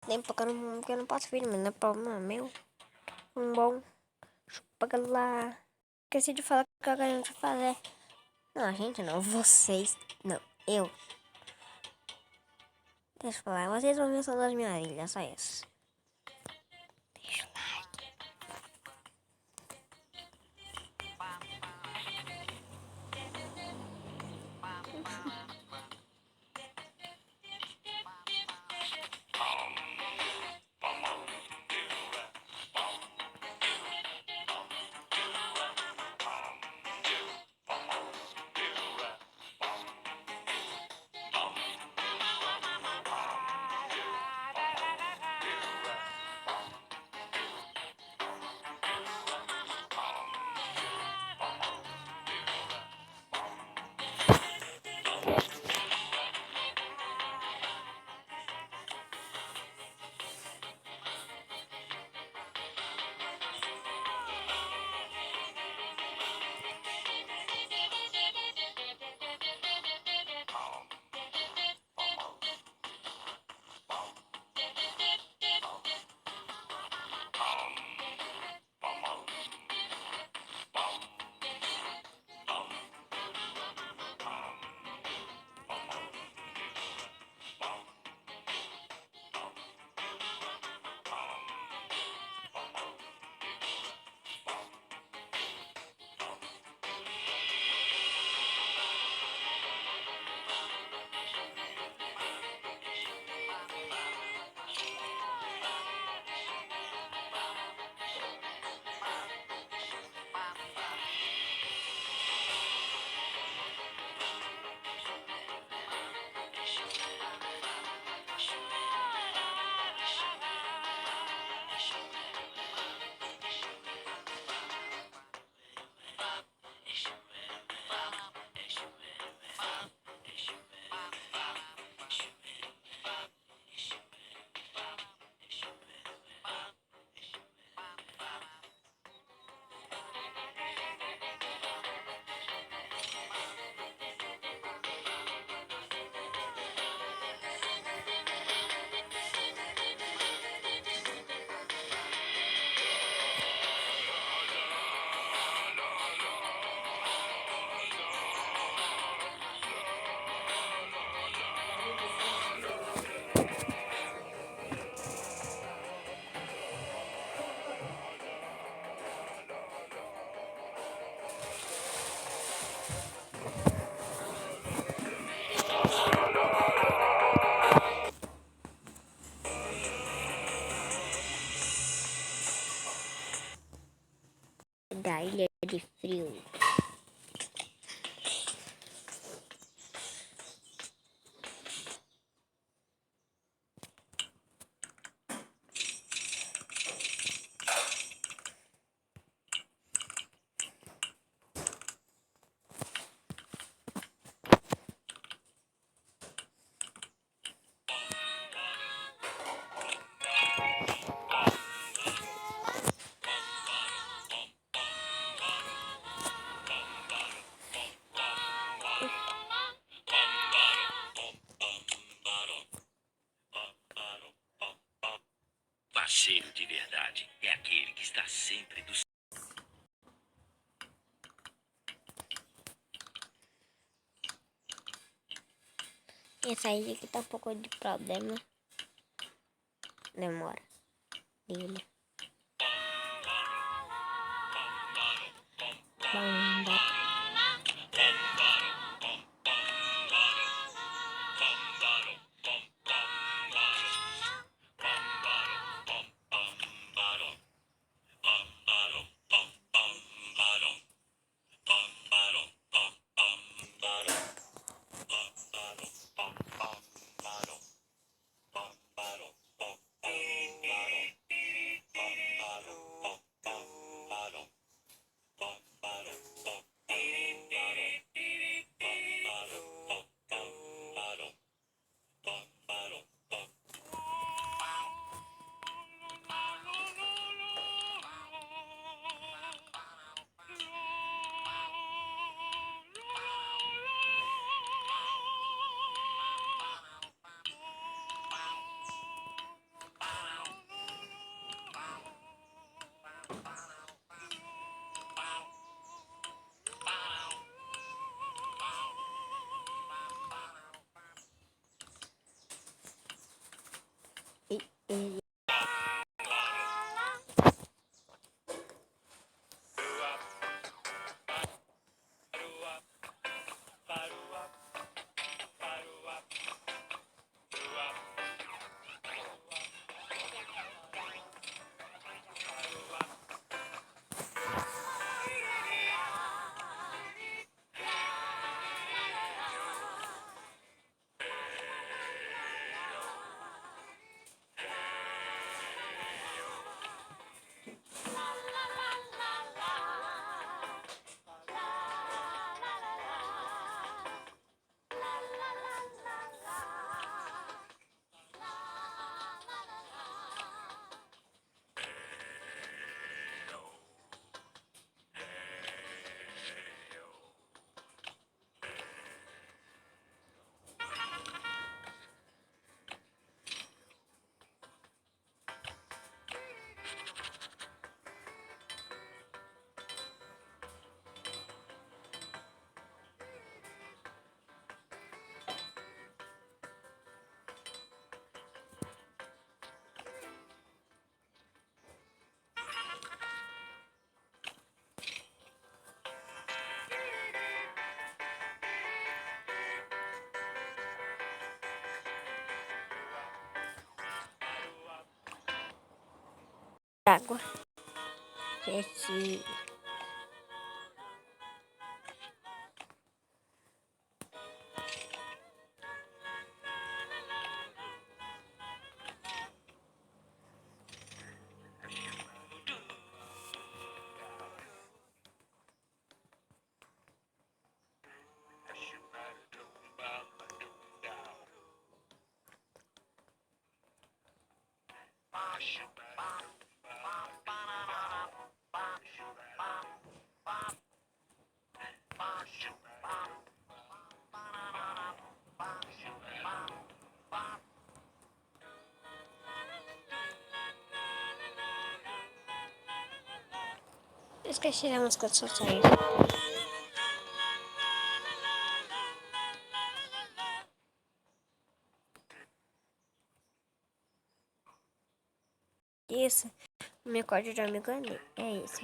tempo porque eu não posso vir, mas não é problema meu. Bom, chupa lá. Esqueci de falar o que eu quero fazer. Não, gente, não. Vocês. Não, eu. Deixa eu falar. Vocês vão ver só das minhas ilhas, só isso. Deixa o like. Da ilha de frio. Parceiro de verdade é aquele que está sempre do Essa ilha aqui tá um pouco de problema. Demora. Dele. Bomba. E água. Esse esqueci da música do Solstar. Isso, o meu código de amigo é isso.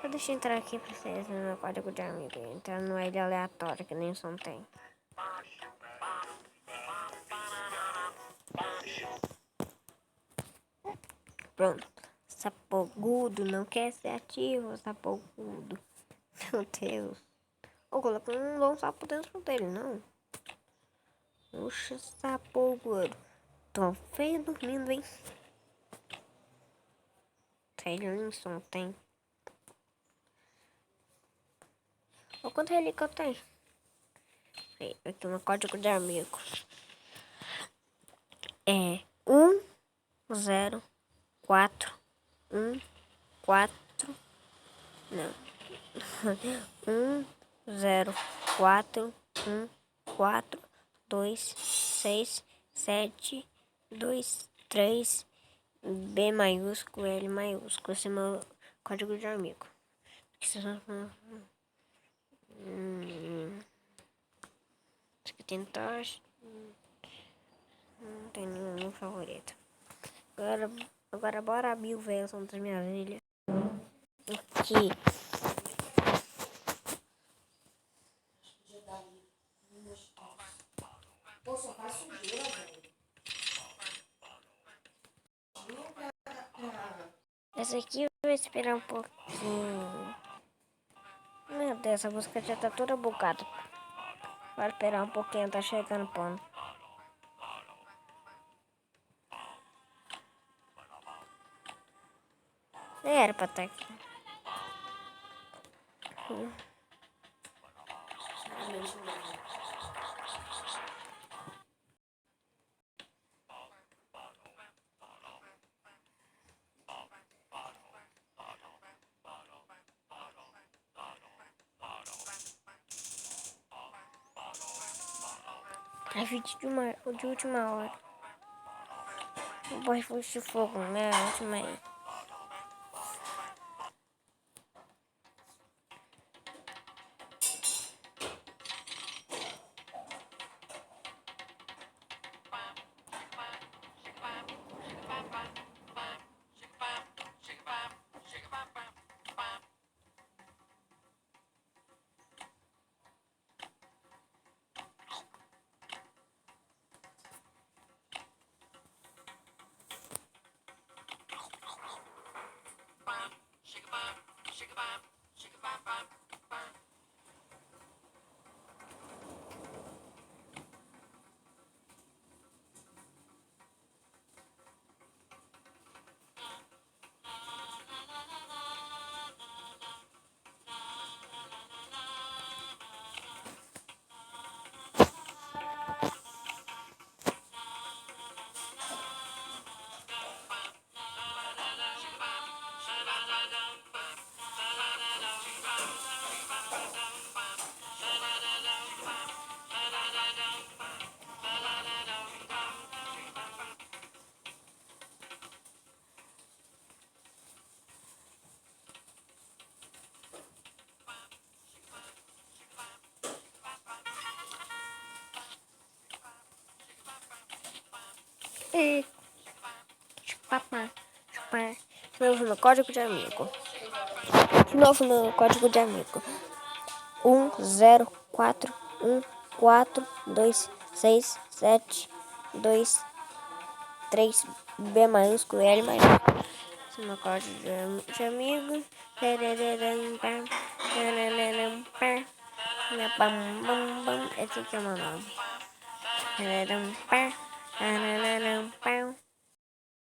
Só deixa eu entrar aqui pra vocês no meu código de amigo. Entrar no L aleatório, que nem o som tem. Pronto. Sapogudo, não quer ser ativo, sapogudo. Meu Deus. Eu coloquei um bom sapo dentro dele, não. Oxe, sapogudo. Tô feio dormindo, hein? Linson tem. Olha quanto relíquia eu tenho. Aqui no código de amigo. É 10414. Não. 10414267723 B maiúsculo, L maiúsculo. Esse é meu código de amigo. Acho que tem tocha. Não tem nenhum favorito. Agora bora a Mil Velas, são das minhas ilhas. Aqui. Pô, só faz sujeira, velho. Essa aqui eu vou esperar um pouquinho. Meu Deus, essa música já tá toda bugada. Vai esperar um pouquinho, tá chegando o pano. Era pra estar aqui. É vídeo de última hora. O boy foi de fogo, né? Última aí. E chupapá, chupar. De novo no código de amigo. De novo no código de amigo. 1041142723 B maiúsculo L maiúsculo. Esse é o meu código de amigo. Esse aqui é o meu nome.